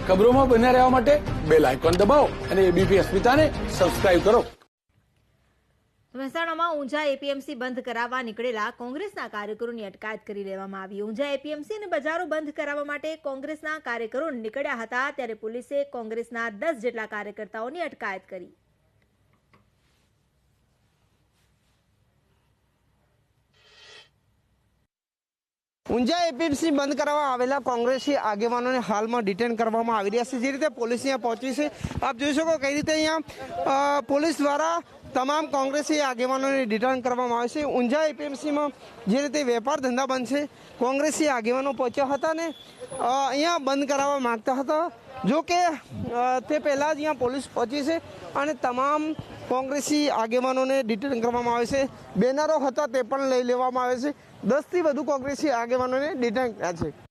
ખબરોમાં બન્યા રહેવા માટે બેલ આઇકોન દબાવો અને એબીપી અસ્મિતાને સબસ્ક્રાઇબ કરો। મહેસાણામાં ઊંઝા એપીએમસી બંધ કરાવવા નીકળેલા કોંગ્રેસના કાર્યકરોની અટકાયત કરી લેવામાં આવી। ઊંઝા એપીએમસી અને બજારો બંધ કરાવવા માટે કોંગ્રેસના કાર્યકરો નીકળ્યા હતા, ત્યારે પોલીસે કોંગ્રેસના 10 જેટલા કાર્યકર્તાઓની અટકાયત કરી। ઊંઝા એપીએમસી બંધ કરવા આવેલા કોંગ્રેસી આગેવાનોને હાલમાં ડિટેન કરવામાં આવી રહ્યા છે। જે રીતે પોલીસ અહીંયા પહોંચી છે, આપ જોઈ શકો કઈ રીતે અહીંયા પોલીસ દ્વારા તમામ કોંગ્રેસી આગેવાનોને ડિટેન કરવામાં આવે છે। ઊંઝા એપીએમસીમાં જે રીતે વેપાર ધંધા બંધ છે, કોંગ્રેસી આગેવાનો પહોંચ્યા હતા ને અહીંયા બંધ કરાવવા માંગતા હતા। જો કે તે પહેલાં જ અહીંયા પોલીસ પહોંચી છે અને તમામ કોંગ્રેસી આગેવાનોને ડિટેન કરવામાં આવે છે। બેનરો હતા તે પણ લઈ લેવામાં આવે છે। 10થી વધુ કોંગ્રેસી આગેવાનોને ડિટેન કર્યા છે।